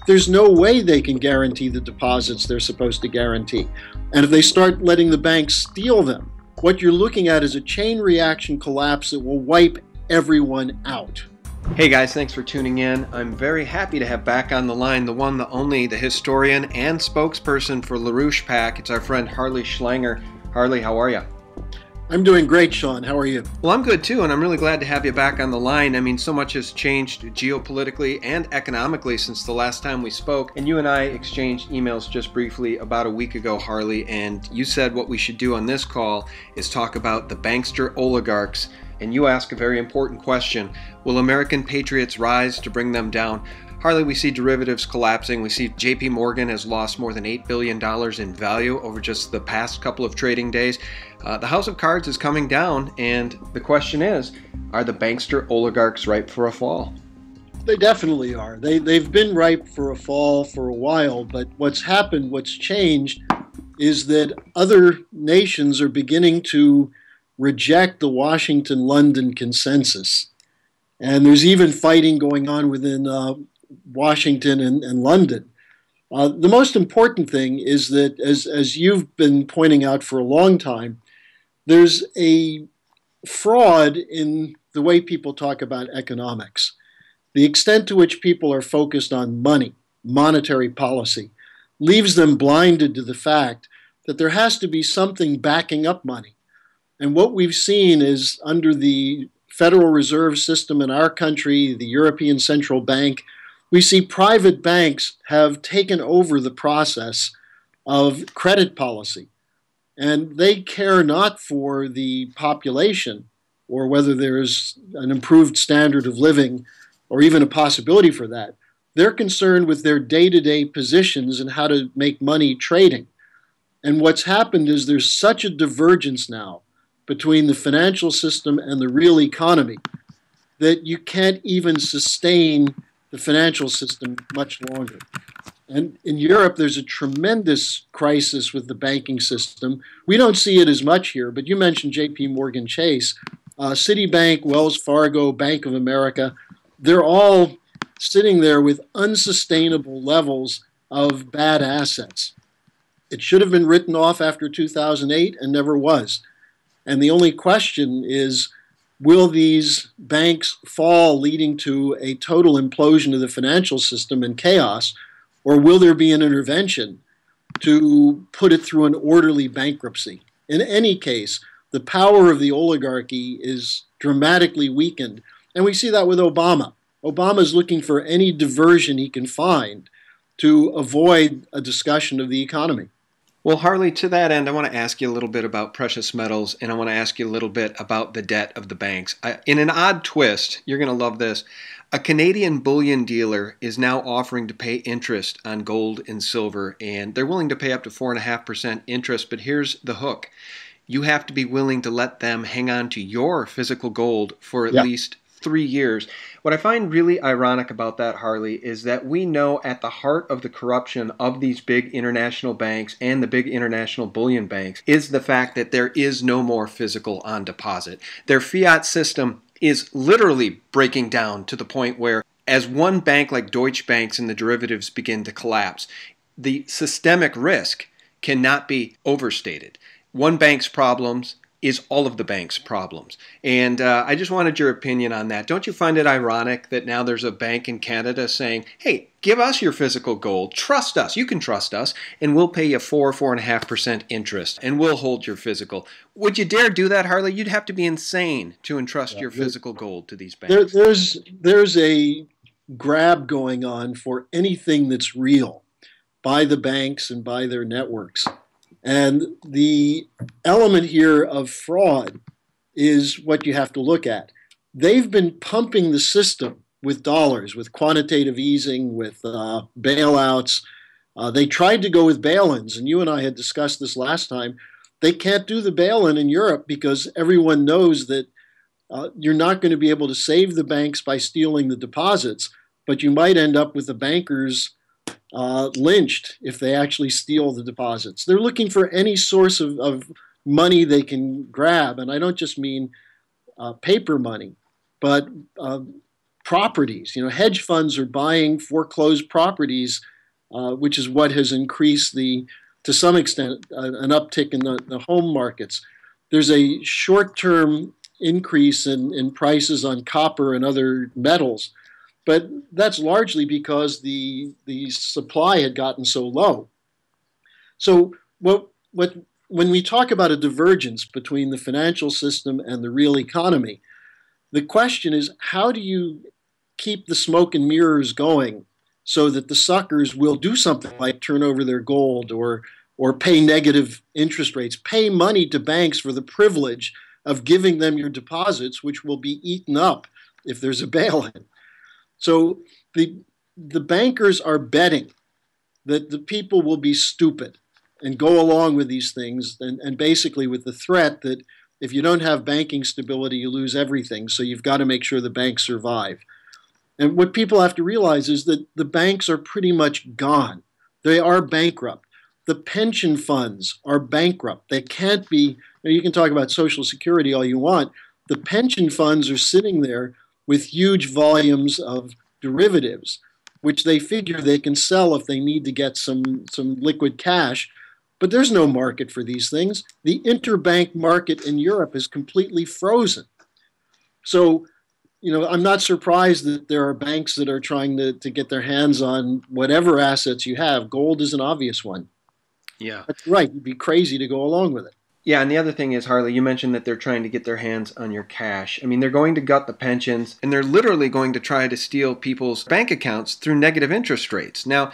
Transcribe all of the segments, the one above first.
there's no way they can guarantee the deposits they're supposed to guarantee. And if they start letting the banks steal them, what you're looking at is a chain reaction collapse that will wipe everyone out. Hey guys, thanks for tuning in. I'm very happy to have back on the line the one, the only, the historian and spokesperson for LaRouchePAC. It's our friend Harley Schlanger. Harley, how are you? I'm doing great, Sean. How are you? Well, I'm good too, and I'm really glad to have you back on the line. I mean, so much has changed geopolitically and economically since the last time we spoke. And you and I exchanged emails just briefly about a week ago, Harley, and you said what we should do on this call is talk about the Bankster Oligarchs. And you ask a very important question: will American patriots rise to bring them down? Harley, we see derivatives collapsing. We see JP Morgan has lost more than $8 billion in value over just the past couple of trading days. The house of cards is coming down, and the question is, are the bankster oligarchs ripe for a fall? They definitely are. They've been ripe for a fall for a while, but what's happened, what's changed, is that other nations are beginning to reject the Washington-London consensus. And there's even fighting going on within Washington and London. The most important thing is that, as you've been pointing out for a long time, there's a fraud in the way people talk about economics. The extent to which people are focused on money, monetary policy, leaves them blinded to the fact that there has to be something backing up money. And what we've seen is, under the Federal Reserve System in our country, the European Central Bank, we see private banks have taken over the process of credit policy. And they care not for the population or whether there's an improved standard of living or even a possibility for that. They're concerned with their day-to-day positions and how to make money trading. And what's happened is there's such a divergence now between the financial system and the real economy that you can't even sustain the financial system much longer. And in Europe, there's a tremendous crisis with the banking system. We don't see it as much here, but you mentioned JP Morgan Chase. Citibank, Wells Fargo, Bank of America, they're all sitting there with unsustainable levels of bad assets. It should have been written off after 2008 and never was. And the only question is, will these banks fall, leading to a total implosion of the financial system and chaos, or will there be an intervention to put it through an orderly bankruptcy? In any case, the power of the oligarchy is dramatically weakened, and we see that with Obama. Obama is looking for any diversion he can find to avoid a discussion of the economy. Well, Harley, to that end, I want to ask you a little bit about precious metals, and I want to ask you a little bit about the debt of the banks. In an odd twist, you're going to love this, a Canadian bullion dealer is now offering to pay interest on gold and silver, and they're willing to pay up to 4.5% interest, but here's the hook. You have to be willing to let them hang on to your physical gold for at least 3 years. What I find really ironic about that, Harley, is that we know at the heart of the corruption of these big international banks and the big international bullion banks is the fact that there is no more physical on deposit. Their fiat system is literally breaking down to the point where, as one bank like Deutsche Banks and the derivatives begin to collapse, the systemic risk cannot be overstated. One bank's problems is all of the bank's problems. And I just wanted your opinion on that. Don't you find it ironic that now there's a bank in Canada saying, hey, give us your physical gold, trust us, you can trust us, and we'll pay you 4.5% interest, and we'll hold your physical. Would you dare do that, Harley? You'd have to be insane to entrust your physical gold to these banks. There's a grab going on for anything that's real by the banks and by their networks. And the element here of fraud is what you have to look at. They've been pumping the system with dollars, with quantitative easing, with bailouts. They tried to go with bail-ins, and you and I had discussed this last time. They can't do the bail-in in Europe because everyone knows that you're not going to be able to save the banks by stealing the deposits, but you might end up with the bankers lynched if they actually steal the deposits. They're looking for any source of money they can grab, and I don't just mean paper money, but properties. Hedge funds are buying foreclosed properties, which is what has increased to some extent, an uptick in the home markets. There's a short-term increase in prices on copper and other metals, but that's largely because the supply had gotten so low. So when we talk about a divergence between the financial system and the real economy, the question is, how do you keep the smoke and mirrors going so that the suckers will do something like turn over their gold or pay negative interest rates, pay money to banks for the privilege of giving them your deposits, which will be eaten up if there's a bail-in. So the bankers are betting that the people will be stupid and go along with these things, and basically with the threat that if you don't have banking stability, you lose everything. So you've got to make sure the banks survive. And what people have to realize is that the banks are pretty much gone. They are bankrupt. The pension funds are bankrupt. They can't be, you can talk about Social Security all you want. The pension funds are sitting there with huge volumes of derivatives, which they figure they can sell if they need to get some liquid cash. But there's no market for these things. The interbank market in Europe is completely frozen. So, I'm not surprised that there are banks that are trying to get their hands on whatever assets you have. Gold is an obvious one. Yeah. That's right. You'd be crazy to go along with it. Yeah, and the other thing is, Harley, you mentioned that they're trying to get their hands on your cash. I mean, they're going to gut the pensions, and they're literally going to try to steal people's bank accounts through negative interest rates. Now,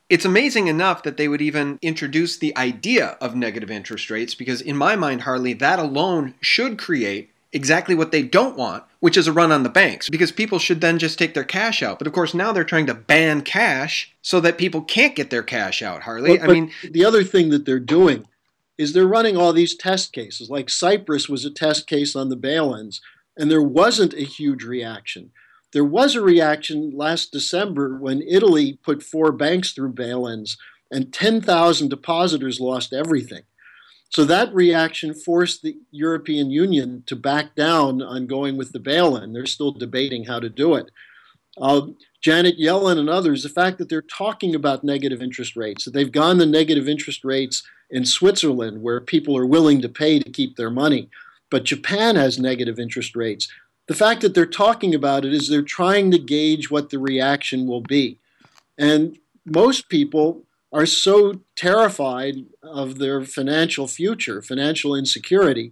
it's amazing enough that they would even introduce the idea of negative interest rates, because in my mind, Harley, that alone should create exactly what they don't want, which is a run on the banks, because people should then just take their cash out. But of course, now they're trying to ban cash so that people can't get their cash out, Harley. But the other thing that they're doing is they're running all these test cases. Like Cyprus was a test case on the bail-ins, and there wasn't a huge reaction. There was a reaction last December when Italy put 4 banks through bail-ins, and 10,000 depositors lost everything. So that reaction forced the European Union to back down on going with the bail-in. They're still debating how to do it. Janet Yellen and others, the fact that they're talking about negative interest rates, that they've gone to negative interest rates in Switzerland where people are willing to pay to keep their money, but Japan has negative interest rates. The fact that they're talking about it is they're trying to gauge what the reaction will be. And most people are so terrified of their financial future, financial insecurity,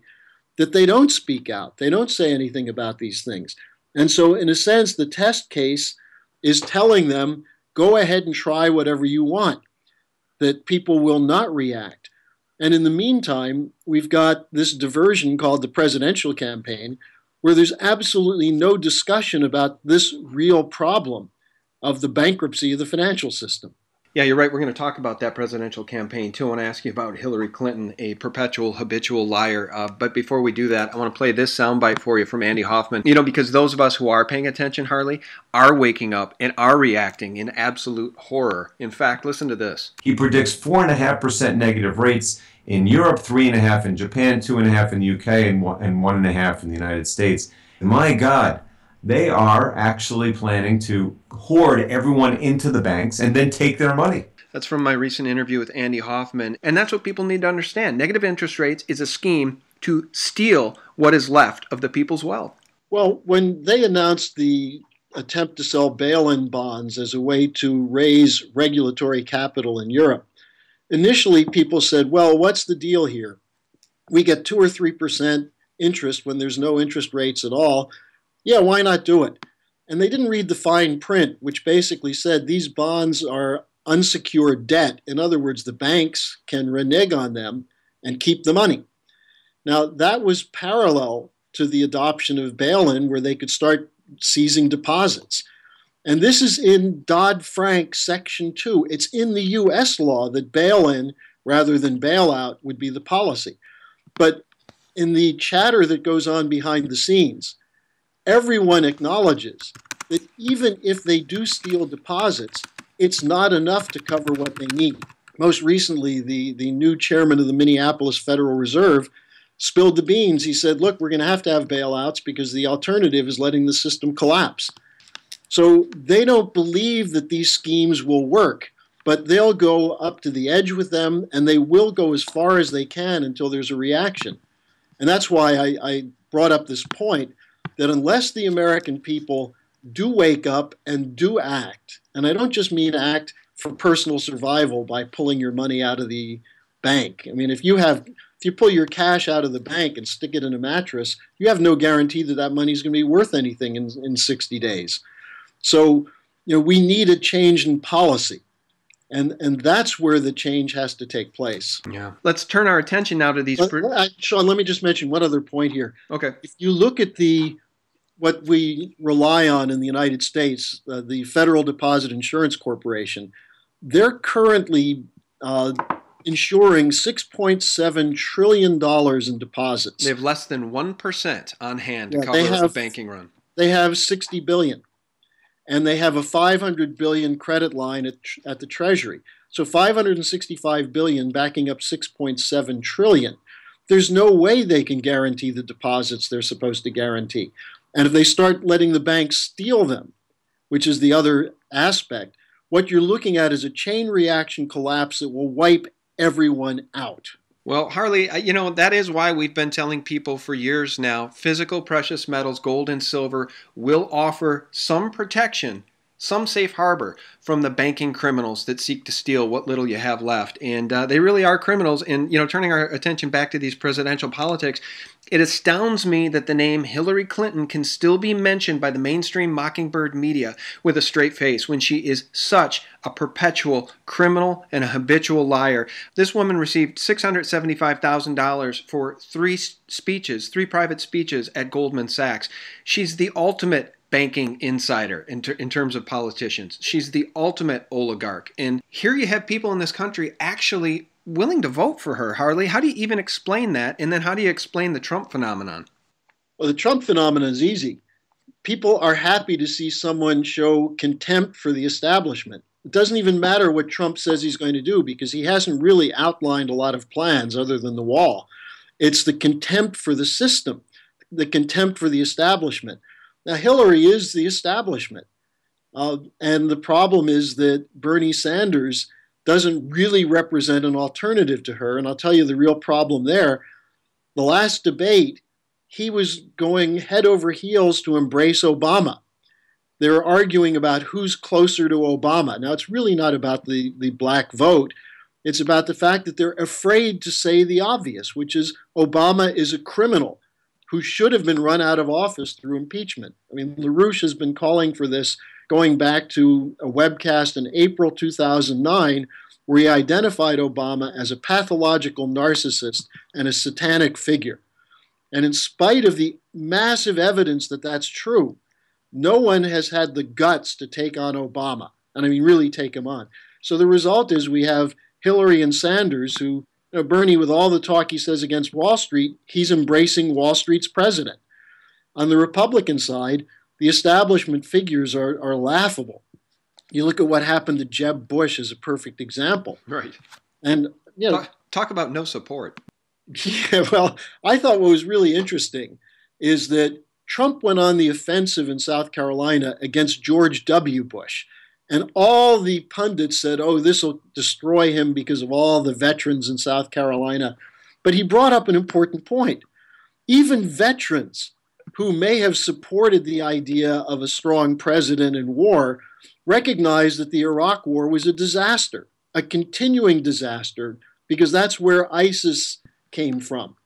that they don't speak out. They don't say anything about these things. And so, in a sense, the test case is telling them, go ahead and try whatever you want, that people will not react. And in the meantime, we've got this diversion called the presidential campaign, where there's absolutely no discussion about this real problem of the bankruptcy of the financial system. Yeah, you're right. We're going to talk about that presidential campaign, too. I want to ask you about Hillary Clinton, a perpetual, habitual liar. But before we do that, I want to play this soundbite for you from Andy Hoffman. Because those of us who are paying attention, Harley, are waking up and are reacting in absolute horror. In fact, listen to this. He predicts 4.5% negative rates in Europe, 3.5% in Japan, 2.5% in the UK, and 1.5% in the United States. My God. They are actually planning to hoard everyone into the banks and then take their money. That's from my recent interview with Andy Hoffman. And that's what people need to understand. Negative interest rates is a scheme to steal what is left of the people's wealth. Well, when they announced the attempt to sell bail-in bonds as a way to raise regulatory capital in Europe, initially people said, well, what's the deal here? We get 2 or 3% interest when there's no interest rates at all. Yeah, why not do it? And they didn't read the fine print, which basically said these bonds are unsecured debt. In other words, the banks can renege on them and keep the money. Now, that was parallel to the adoption of bail-in, where they could start seizing deposits. And this is in Dodd-Frank Section 2. It's in the U.S. law that bail-in rather than bailout would be the policy. But in the chatter that goes on behind the scenes, everyone acknowledges that even if they do steal deposits, it's not enough to cover what they need. Most recently, the new chairman of the Minneapolis Federal Reserve spilled the beans. He said, look, we're going to have bailouts because the alternative is letting the system collapse. So they don't believe that these schemes will work, but they'll go up to the edge with them, and they will go as far as they can until there's a reaction. And that's why I brought up this point that unless the American people do wake up and do act, and I don't just mean act for personal survival by pulling your money out of the bank. I mean, if you pull your cash out of the bank and stick it in a mattress, you have no guarantee that that money is going to be worth anything in 60 days. So, we need a change in policy. And that's where the change has to take place. Yeah. Let's turn our attention now to these. Sean, let me just mention one other point here. Okay. If you look at what we rely on in the United States, the Federal Deposit Insurance Corporation, they're currently insuring $6.7 trillion in deposits. They have less than 1% on hand to cover a banking run. They have $60 billion. And they have a $500 billion credit line at the Treasury. So $565 billion backing up $6.7 trillion. There's no way they can guarantee the deposits they're supposed to guarantee. And if they start letting the banks steal them, which is the other aspect, what you're looking at is a chain reaction collapse that will wipe everyone out. Well, Harley, that is why we've been telling people for years now, physical precious metals, gold and silver, will offer some protection, some safe harbor from the banking criminals that seek to steal what little you have left. And they really are criminals. And, turning our attention back to these presidential politics, it astounds me that the name Hillary Clinton can still be mentioned by the mainstream mockingbird media with a straight face when she is such a perpetual criminal and a habitual liar. This woman received $675,000 for three private speeches at Goldman Sachs. She's the ultimate banking insider in terms of politicians. She's the ultimate oligarch. And here you have people in this country actually willing to vote for her. Harley, how do you even explain that? And then how do you explain the Trump phenomenon? Well, the Trump phenomenon is easy. People are happy to see someone show contempt for the establishment. It doesn't even matter what Trump says he's going to do because he hasn't really outlined a lot of plans other than the wall. It's the contempt for the system, the contempt for the establishment. Now, Hillary is the establishment. And the problem is that Bernie Sanders doesn't really represent an alternative to her. And I'll tell you the real problem there. The last debate, he was going head over heels to embrace Obama. They were arguing about who's closer to Obama. Now, it's really not about the black vote. It's about the fact that they're afraid to say the obvious, which is Obama is a criminal who should have been run out of office through impeachment. I mean, LaRouche has been calling for this going back to a webcast in April 2009, where he identified Obama as a pathological narcissist and a satanic figure. And in spite of the massive evidence that that's true, no one has had the guts to take on Obama. And I mean, really take him on. So the result is we have Hillary and Sanders who, Bernie, with all the talk he says against Wall Street, he's embracing Wall Street's president. On the Republican side, the establishment figures are laughable. You look at what happened to Jeb Bush as a perfect example. Right. And, talk about no support. Yeah, well, I thought what was really interesting is that Trump went on the offensive in South Carolina against George W. Bush. And all the pundits said, oh, this will destroy him because of all the veterans in South Carolina. But he brought up an important point. Even veterans who may have supported the idea of a strong president in war recognized that the Iraq War was a disaster, a continuing disaster, because that's where ISIS came from.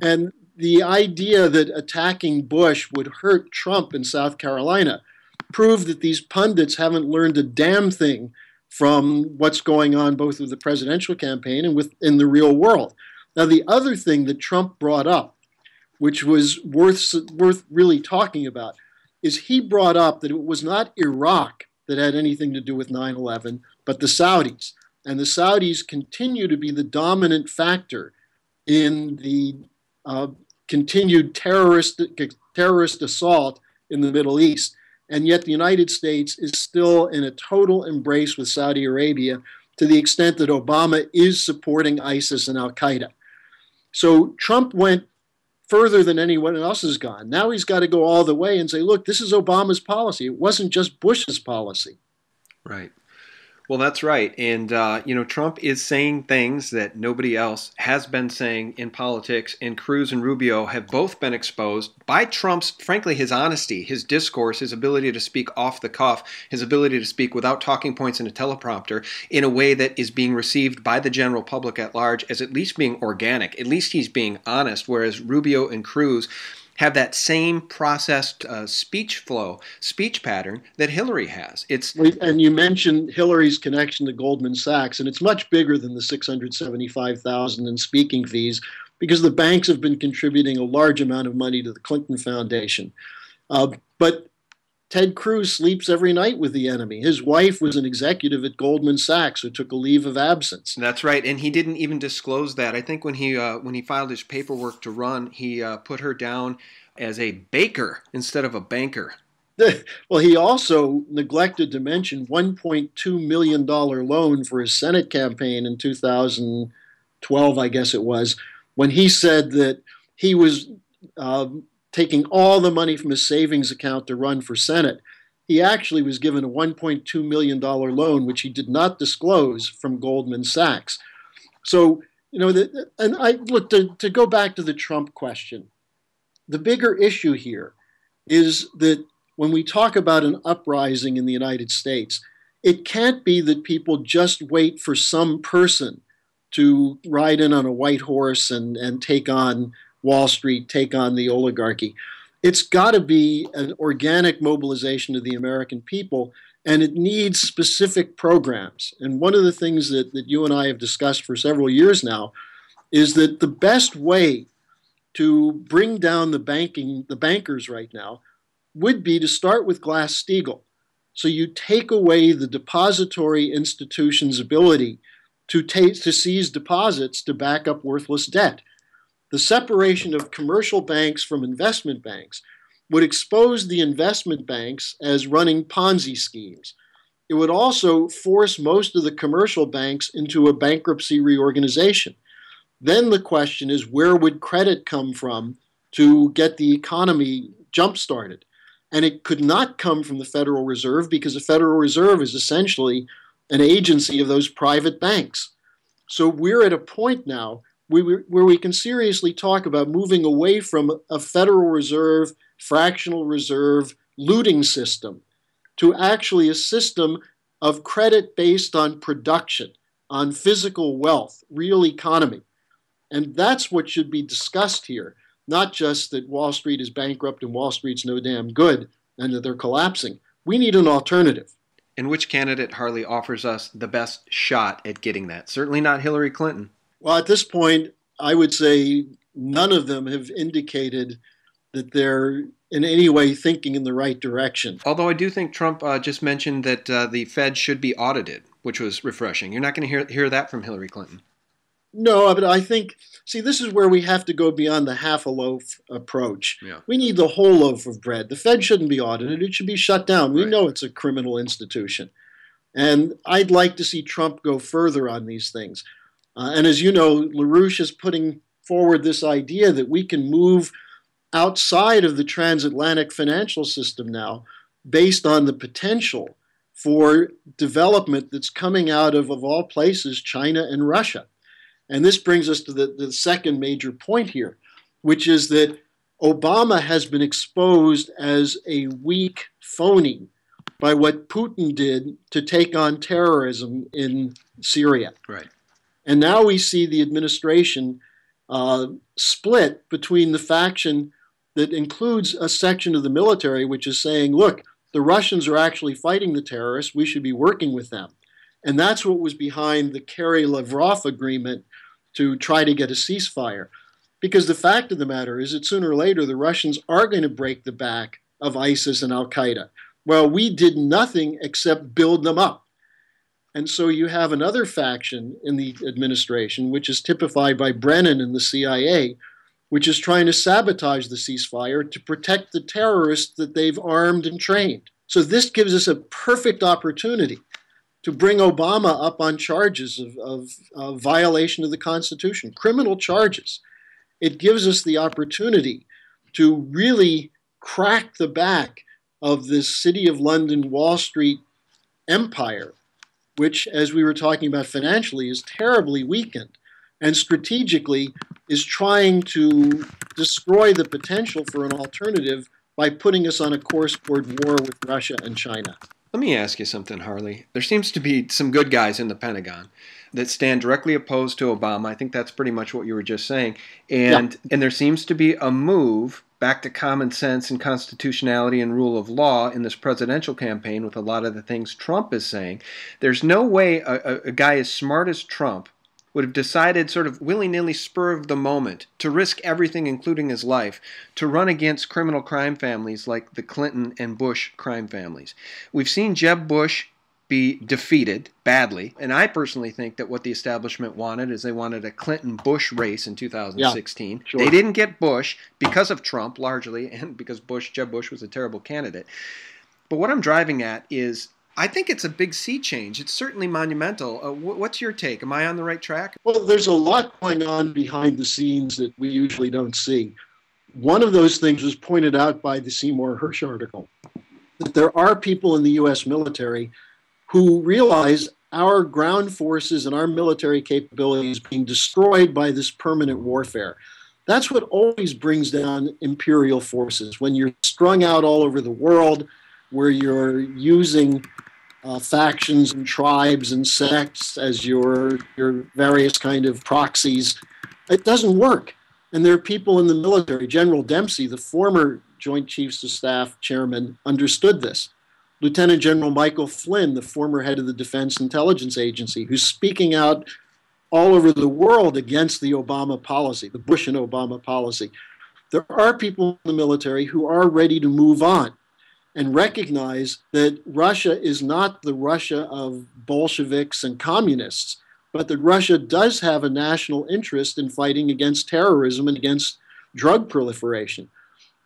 And the idea that attacking Bush would hurt Trump in South Carolina proved that these pundits haven't learned a damn thing from what's going on both with the presidential campaign and within the real world. Now, the other thing that Trump brought up, which was worth really talking about, is he brought up that it was not Iraq that had anything to do with 9/11, but the Saudis. And the Saudis continue to be the dominant factor in the continued terrorist assault in the Middle East. And yet the United States is still in a total embrace with Saudi Arabia to the extent that Obama is supporting ISIS and al-Qaeda. So Trump went further than anyone else has gone. Now he's got to go all the way and say, look, this is Obama's policy. It wasn't just Bush's policy. Right. Well, that's right. And, Trump is saying things that nobody else has been saying in politics. And Cruz and Rubio have both been exposed by Trump's, frankly, his honesty, his discourse, his ability to speak off the cuff, his ability to speak without talking points in a teleprompter in a way that is being received by the general public at large as at least being organic. At least he's being honest, whereas Rubio and Cruz have that same processed speech pattern that Hillary has. And you mentioned Hillary's connection to Goldman Sachs, and it's much bigger than the $675,000 in speaking fees because the banks have been contributing a large amount of money to the Clinton Foundation. But Ted Cruz sleeps every night with the enemy. His wife was an executive at Goldman Sachs who took a leave of absence. That's right, and he didn't even disclose that. I think when he filed his paperwork to run, he put her down as a baker instead of a banker. Well, he also neglected to mention $1.2 million loan for his Senate campaign in 2012, I guess it was, when he said that he was taking all the money from his savings account to run for Senate. He actually was given a $1.2 million loan, which he did not disclose, from Goldman Sachs. So, to go back to the Trump question, the bigger issue here is that when we talk about an uprising in the United States, it can't be that people just wait for some person to ride in on a white horse and take on Wall Street, take on the oligarchy. It's got to be an organic mobilization of the American people, and it needs specific programs. And one of the things that you and I have discussed for several years now is that the best way to bring down the bankers right now would be to start with Glass-Steagall. So you take away the depository institution's ability to seize deposits to back up worthless debt. The separation of commercial banks from investment banks would expose the investment banks as running Ponzi schemes. It would also force most of the commercial banks into a bankruptcy reorganization. Then the question is, where would credit come from to get the economy jump-started? And it could not come from the Federal Reserve because the Federal Reserve is essentially an agency of those private banks. So we're at a point now where we can seriously talk about moving away from a Federal Reserve, fractional reserve looting system to actually a system of credit based on production, on physical wealth, real economy. And that's what should be discussed here, not just that Wall Street is bankrupt and Wall Street's no damn good and that they're collapsing. We need an alternative. And which candidate, Harley, offers us the best shot at getting that? Certainly not Hillary Clinton. Well, at this point, I would say none of them have indicated that they're in any way thinking in the right direction. Although I do think Trump just mentioned that the Fed should be audited, which was refreshing. You're not going to hear that from Hillary Clinton. No, but I think, this is where we have to go beyond the half-a-loaf approach. Yeah. We need the whole loaf of bread. The Fed shouldn't be audited. It should be shut down. We Right. know it's a criminal institution. And I'd like to see Trump go further on these things. And as you know, LaRouche is putting forward this idea that we can move outside of the transatlantic financial system now based on the potential for development that's coming out of all places, China and Russia. And this brings us to the second major point here, which is that Obama has been exposed as a weak phony by what Putin did to take on terrorism in Syria. Right. And now we see the administration split between the faction that includes a section of the military which is saying, look, the Russians are actually fighting the terrorists. We should be working with them. And that's what was behind the Kerry-Lavrov agreement to try to get a ceasefire. Because the fact of the matter is that sooner or later the Russians are going to break the back of ISIS and al-Qaeda. Well, we did nothing except build them up. And so you have another faction in the administration, which is typified by Brennan and the CIA, which is trying to sabotage the ceasefire to protect the terrorists that they've armed and trained. So this gives us a perfect opportunity to bring Obama up on charges of violation of the Constitution, criminal charges. it gives us the opportunity to really crack the back of this City of London, Wall Street empire, which, as we were talking about financially, is terribly weakened and strategically is trying to destroy the potential for an alternative by putting us on a course toward war with Russia and China. Let me ask you something, Harley. There seems to be some good guys in the Pentagon that stand directly opposed to Obama. I think that's pretty much what you were just saying. And there seems to be a move back to common sense and constitutionality and rule of law in this presidential campaign with a lot of the things Trump is saying. There's no way a guy as smart as Trump would have decided sort of willy-nilly, spur of the moment, to risk everything, including his life, to run against criminal crime families like the Clinton and Bush crime families. We've seen Jeb Bush be defeated badly, and I personally think that what the establishment wanted is they wanted a Clinton-Bush race in 2016. Sure. They didn't get Bush because of Trump, largely, and because Jeb Bush was a terrible candidate. But what I'm driving at is, I think it's a big sea change. It's certainly monumental. What's your take? Am I on the right track? Well, there's a lot going on behind the scenes that we usually don't see. One of those things was pointed out by the Seymour Hersh article, that there are people in the U.S. military who realize our ground forces and our military capabilities being destroyed by this permanent warfare. That's what always brings down imperial forces. When you're strung out all over the world, where you're using factions and tribes and sects as your various kind of proxies, it doesn't work. And there are people in the military. General Dempsey, the former Joint Chiefs of Staff chairman, understood this. Lieutenant General Michael Flynn, the former head of the Defense Intelligence Agency, who's speaking out all over the world against the Obama policy, the Bush and Obama policy. There are people in the military who are ready to move on and recognize that Russia is not the Russia of Bolsheviks and communists, but that Russia does have a national interest in fighting against terrorism and against drug proliferation.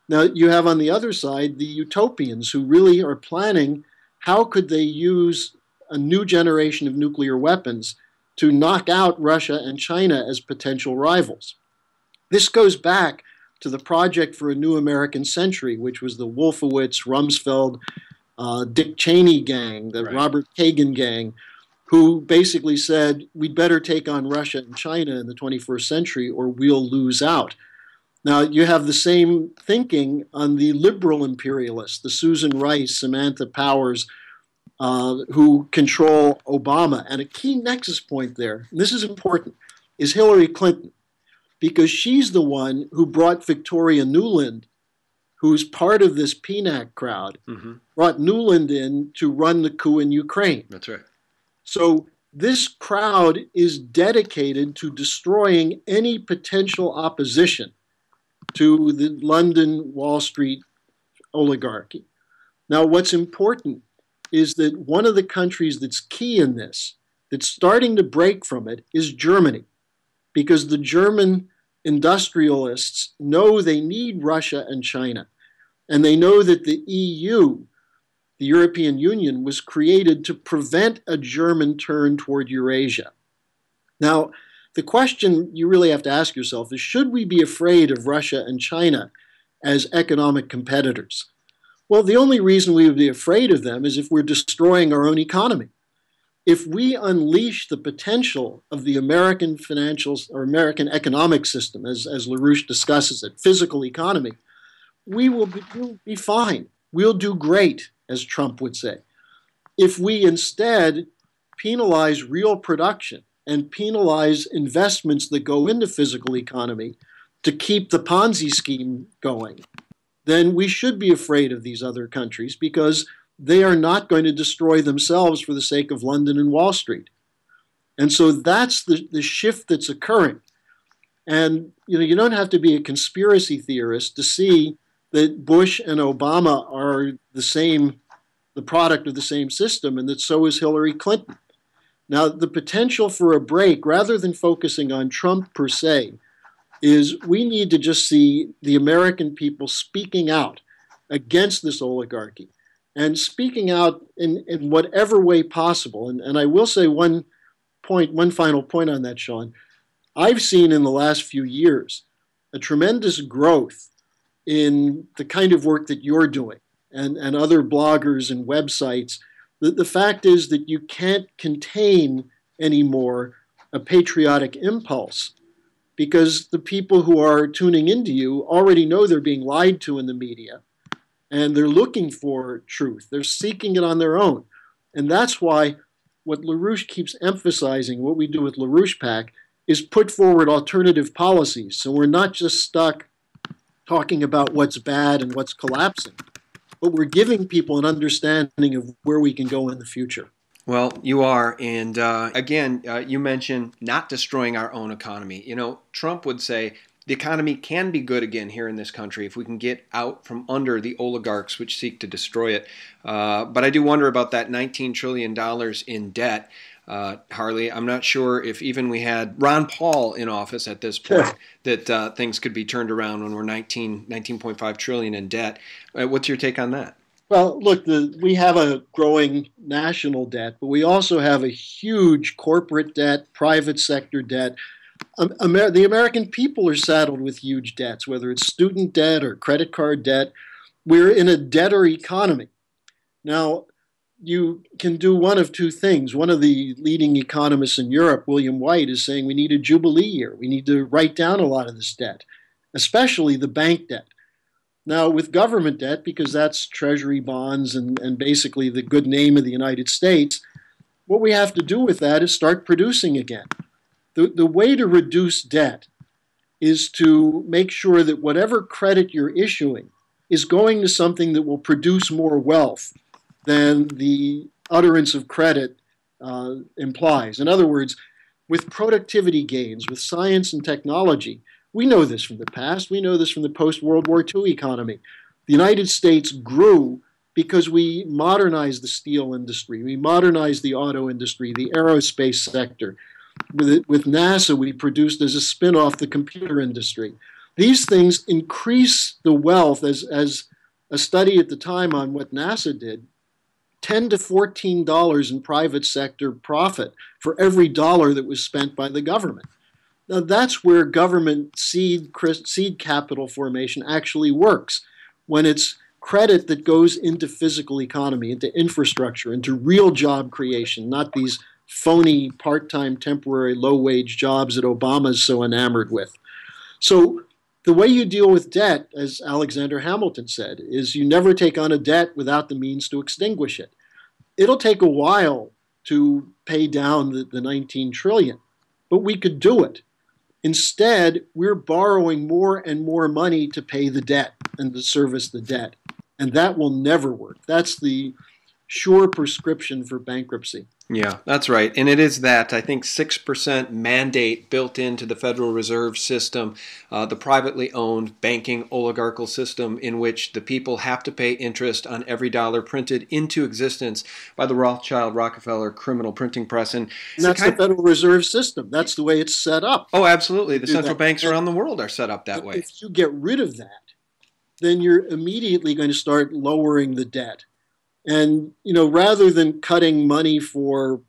Now, you have on the other side the utopians who really are planning how could they use a new generation of nuclear weapons to knock out Russia and China as potential rivals. This goes back to the Project for a New American Century, which was the Wolfowitz, Rumsfeld, Dick Cheney gang, the Robert Kagan gang, who basically said, we'd better take on Russia and China in the 21st century or we'll lose out. Now, you have the same thinking on the liberal imperialists, the Susan Rice, Samantha Powers, who control Obama. And a key nexus point there, and this is important, is Hillary Clinton, because she's the one who brought Victoria Nuland, who's part of this PNAC crowd, brought Nuland in to run the coup in Ukraine. That's right. So this crowd is dedicated to destroying any potential opposition to the London Wall Street oligarchy. Now, what's important is that one of the countries that's key in this, that's starting to break from it, is Germany, because the German industrialists know they need Russia and China, and they know that the EU, the European Union, was created to prevent a German turn toward Eurasia. Now, the question you really have to ask yourself is, should we be afraid of Russia and China as economic competitors? Well, the only reason we would be afraid of them is if we're destroying our own economy. If we unleash the potential of the American financials or American economic system, as LaRouche discusses it, physical economy, we'll be fine. We'll do great, as Trump would say. If we instead penalize real production and penalize investments that go into physical economy to keep the Ponzi scheme going, then we should be afraid of these other countries because they are not going to destroy themselves for the sake of London and Wall Street. And so that's the shift that's occurring. And you don't have to be a conspiracy theorist to see that Bush and Obama are the product of the same system, and that so is Hillary Clinton. Now, the potential for a break, rather than focusing on Trump per se, is we need to just see the American people speaking out against this oligarchy and speaking out in whatever way possible. And I will say one final point on that, Sean. I've seen in the last few years a tremendous growth in the kind of work that you're doing and other bloggers and websites. The fact is that you can't contain anymore a patriotic impulse because the people who are tuning into you already know they're being lied to in the media and they're looking for truth. They're seeking it on their own. And that's why what LaRouche keeps emphasizing, what we do with LaRouchePAC, is put forward alternative policies. So we're not just stuck talking about what's bad and what's collapsing, but we're giving people an understanding of where we can go in the future. Well, you are. And again, you mentioned not destroying our own economy. You know, Trump would say the economy can be good again here in this country if we can get out from under the oligarchs which seek to destroy it. But I do wonder about that $19 trillion in debt. Harley, I'm not sure if even we had Ron Paul in office at this point that things could be turned around when we're 19.5 trillion in debt. What's your take on that? Well, look, we have a growing national debt, but we also have a huge corporate debt, private sector debt. The American people are saddled with huge debts, whether it's student debt or credit card debt. We're in a debtor economy. Now, you can do one of two things. One of the leading economists in Europe, William White, is saying we need a jubilee year. We need to write down a lot of this debt, especially the bank debt. Now, with government debt, because that's treasury bonds and basically the good name of the United States, what we have to do with that is start producing again. The way to reduce debt is to make sure that whatever credit you're issuing is going to something that will produce more wealth than the utterance of credit implies. In other words, with productivity gains, with science and technology, we know this from the past. We know this from the post-World War II economy. The United States grew because we modernized the steel industry. We modernized the auto industry, the aerospace sector. With NASA, we produced as a spin-off the computer industry. These things increase the wealth, as a study at the time on what NASA did, $10 to $14 in private sector profit for every dollar that was spent by the government. Now, that's where government seed capital formation actually works, when it's credit that goes into physical economy, into infrastructure, into real job creation, not these phony part-time, temporary, low-wage jobs that Obama is so enamored with. So the way you deal with debt, as Alexander Hamilton said, is you never take on a debt without the means to extinguish it. It'll take a while to pay down the 19 trillion, but we could do it. Instead, we're borrowing more and more money to pay the debt and to service the debt. And that will never work. That's the sure prescription for bankruptcy. Yeah, that's right. And it is that, I think, 6% mandate built into the Federal Reserve System, the privately owned banking oligarchical system in which the people have to pay interest on every dollar printed into existence by the Rothschild Rockefeller criminal printing press. And that's the Federal Reserve System. That's the way it's set up. Oh, absolutely. The central banks around the world are set up that way. If you get rid of that, then you're immediately going to start lowering the debt. And, rather than cutting money for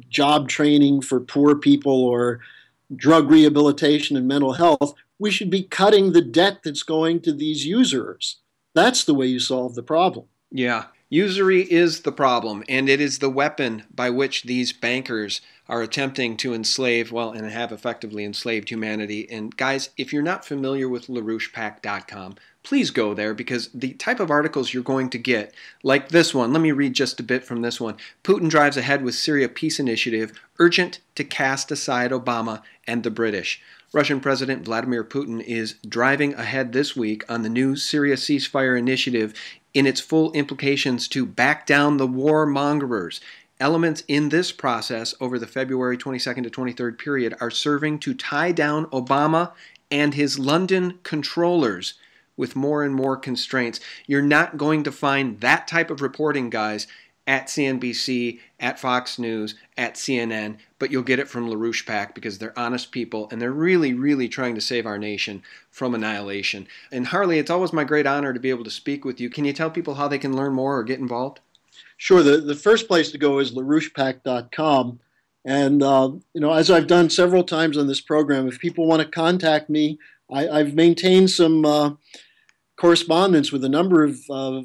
job training for poor people or drug rehabilitation and mental health, we should be cutting the debt that's going to these usurers. That's the way you solve the problem. Yeah. Usury is the problem, and it is the weapon by which these bankers are attempting to enslave, and have effectively enslaved humanity. And guys, if you're not familiar with LaRouchePAC.com, please go there, because the type of articles you're going to get, like this one, let me read just a bit from this one. Putin drives ahead with Syria peace initiative, urgent to cast aside Obama and the British. Russian President Vladimir Putin is driving ahead this week on the new Syria ceasefire initiative in its full implications to back down the warmongers. Elements in this process over the February 22nd to 23rd period are serving to tie down Obama and his London controllers with more and more constraints. You're not going to find that type of reporting, guys, at CNBC, at Fox News, at CNN, but you'll get it from LaRouchePAC because they're honest people and they're really, really trying to save our nation from annihilation. And Harley, it's always my great honor to be able to speak with you. Can you tell people how they can learn more or get involved? Sure. The first place to go is LaRouchePAC.com. And, as I've done several times on this program, if people want to contact me, I've maintained some correspondence with a number of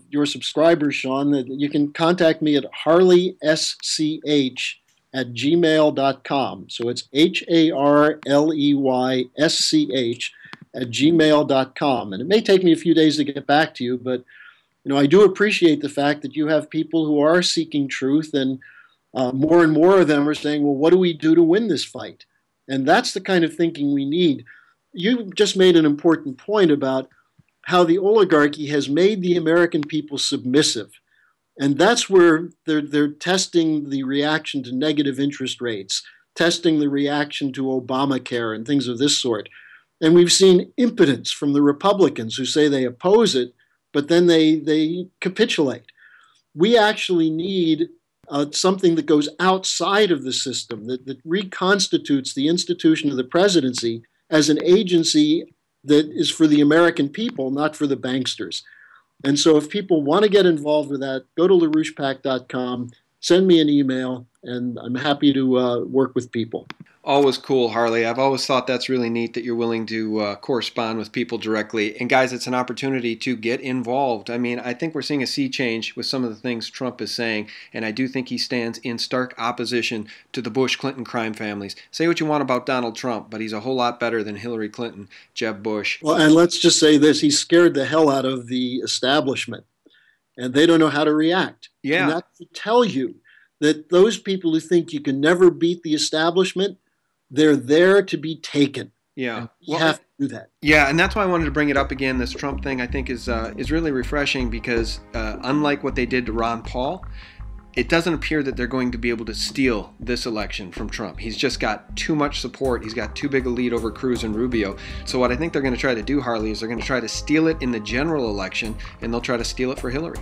your subscribers, Sean. That you can contact me at harleysch@gmail.com. So it's harleysch@gmail.com. And it may take me a few days to get back to you, but I do appreciate the fact that you have people who are seeking truth, and more and more of them are saying, well, what do we do to win this fight? And that's the kind of thinking we need. You just made an important point about how the oligarchy has made the American people submissive. And that's where they're testing the reaction to negative interest rates, testing the reaction to Obamacare and things of this sort. And we've seen impotence from the Republicans who say they oppose it, but then they capitulate. We actually need something that goes outside of the system, that reconstitutes the institution of the presidency as an agency that is for the American people, not for the banksters. And so if people want to get involved with that, go to LaRouchePAC.com, send me an email, and I'm happy to work with people. Always cool, Harley. I've always thought that's really neat that you're willing to correspond with people directly. And guys, it's an opportunity to get involved. I mean, I think we're seeing a sea change with some of the things Trump is saying, and I do think he stands in stark opposition to the Bush-Clinton crime families. Say what you want about Donald Trump, but he's a whole lot better than Hillary Clinton, Jeb Bush. Well, and let's just say this, he scared the hell out of the establishment, and they don't know how to react. Yeah. And that to tell you that those people who think you can never beat the establishment, they're there to be taken. Yeah, you have to do that. Yeah, and that's why I wanted to bring it up again. This Trump thing, I think, is really refreshing because unlike what they did to Ron Paul, it doesn't appear that they're going to be able to steal this election from Trump. He's just got too much support. He's got too big a lead over Cruz and Rubio. So what I think they're going to try to do, Harley, is they're going to try to steal it in the general election, and they'll try to steal it for Hillary.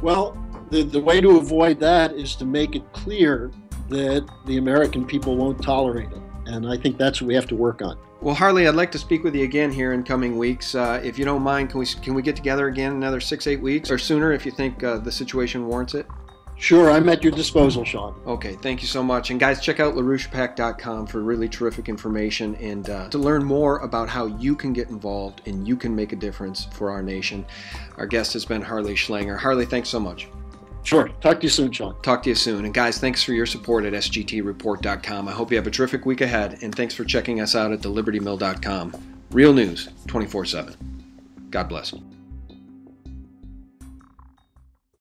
Well, the way to avoid that is to make it clear that the American people won't tolerate it. And I think that's what we have to work on. Well, Harley, I'd like to speak with you again here in coming weeks. If you don't mind, can we get together again another 6-8 weeks or sooner if you think the situation warrants it? Sure, I'm at your disposal, Sean. Okay, thank you so much. And guys, check out LaRouchePAC.com for really terrific information and to learn more about how you can get involved and you can make a difference for our nation. Our guest has been Harley Schlanger. Harley, thanks so much. Sure. Talk to you soon, Sean. Talk to you soon. And guys, thanks for your support at sgtreport.com. I hope you have a terrific week ahead. And thanks for checking us out at thelibertymill.com. Real news 24/7. God bless.